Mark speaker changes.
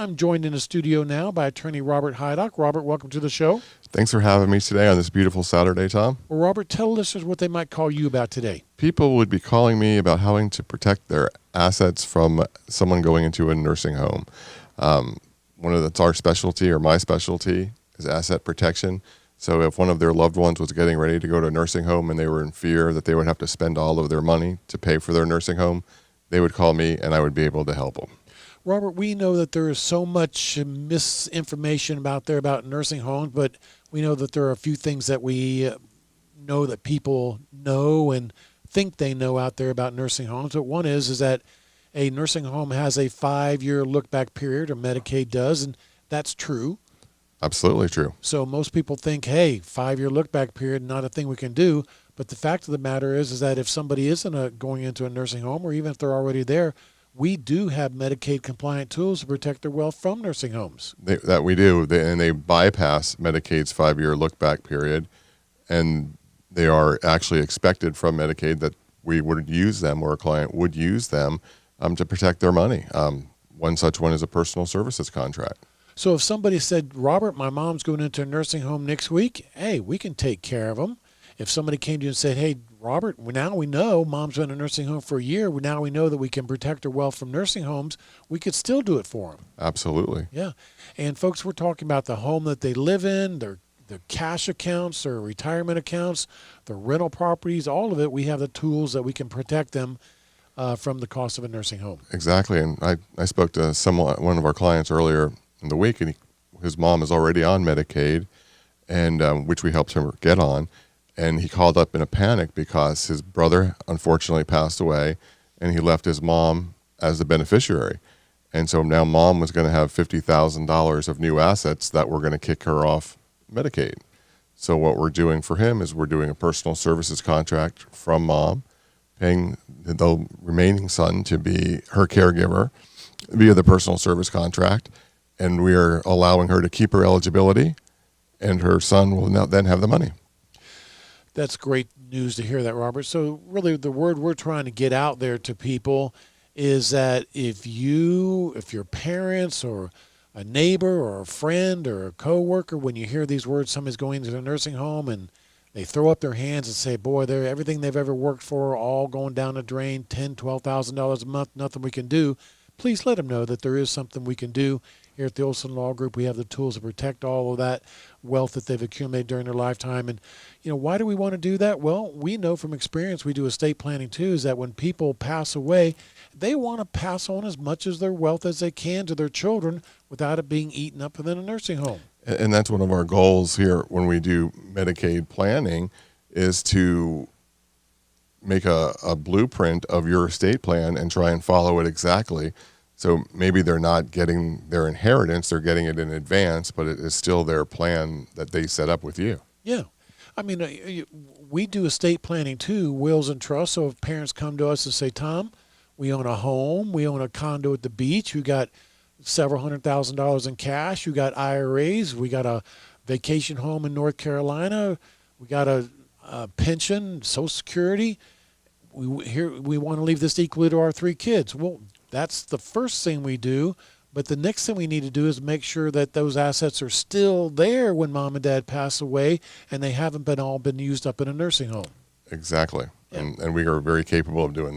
Speaker 1: I'm joined in the studio now by Attorney Robert Hidock. Robert, welcome to the show.
Speaker 2: Thanks for having me today on this beautiful Saturday, Tom.
Speaker 1: Well, Robert, tell listeners what they might call you about today.
Speaker 2: People would be calling me about having to protect their assets from someone going into a nursing home. That's our specialty, or my specialty, is asset protection. So if one of their loved ones was getting ready to go to a nursing home and they were in fear that they would have to spend all of their money to pay for their nursing home, they would call me and I would be able to help them.
Speaker 1: Robert, we know that there is so much misinformation out there about nursing homes, but we know that there are a few things that we know that people know and think they know out there about nursing homes. But one is that a nursing home has a 5-year look-back period, or Medicaid does, and that's true.
Speaker 2: Absolutely true.
Speaker 1: So most people think, hey, 5-year look-back period, not a thing we can do. But the fact of the matter is that if somebody isn't going into a nursing home, or even if they're already there, we do have Medicaid-compliant tools to protect their wealth from nursing homes.
Speaker 2: That we do, and they bypass Medicaid's 5-year look-back period, and they are actually expected from Medicaid that we would use them, or a client would use them, to protect their money. One such one is a personal services contract.
Speaker 1: So if somebody said, Robert, my mom's going into a nursing home next week, hey, we can take care of them. If somebody came to you and said, hey, Robert, now we know mom's been in a nursing home for a year. Now we know that we can protect her wealth from nursing homes. We could still do it for them.
Speaker 2: Absolutely.
Speaker 1: Yeah. And folks, we're talking about the home that they live in, their cash accounts, their retirement accounts, their rental properties, all of it. We have the tools that we can protect them from the cost of a nursing home.
Speaker 2: Exactly. And I spoke to one of our clients earlier in the week, and his mom is already on Medicaid, and which we helped him get on. And he called up in a panic because his brother unfortunately passed away, and he left his mom as the beneficiary. And so now mom was going to have $50,000 of new assets that were going to kick her off Medicaid. So what we're doing for him is we're doing a personal services contract from mom, paying the remaining son to be her caregiver via the personal service contract. And we are allowing her to keep her eligibility, and her son will now then have the money.
Speaker 1: That's great news to hear that, Robert. So really the word we're trying to get out there to people is that if your parents or a neighbor or a friend or a coworker, when you hear these words, somebody's going to a nursing home and they throw up their hands and say, boy, everything they've ever worked for, all going down the drain, $10,000, $12,000 a month, nothing we can do, please let them know that there is something we can do. Here at the Olsen Law Group, we have the tools to protect all of that wealth that they've accumulated during their lifetime. And, why do we want to do that? Well, we know from experience, we do estate planning too, is that when people pass away, they want to pass on as much of their wealth as they can to their children without it being eaten up within a nursing home.
Speaker 2: And that's one of our goals here when we do Medicaid planning, is to make a blueprint of your estate plan and try and follow it exactly. So maybe they're not getting their inheritance, they're getting it in advance, but it is still their plan that they set up with you.
Speaker 1: Yeah. I mean, we do estate planning too, wills and trusts. So if parents come to us and say, Tom, we own a home, we own a condo at the beach, we got several $100,000 in cash, we got IRAs, we got a vacation home in North Carolina, we got a pension, Social Security, we want to leave this equally to our 3 kids. Well, that's the first thing we do, but the next thing we need to do is make sure that those assets are still there when mom and dad pass away and they haven't been used up in a nursing home.
Speaker 2: Exactly.
Speaker 1: Yeah.
Speaker 2: And we are very capable of doing that.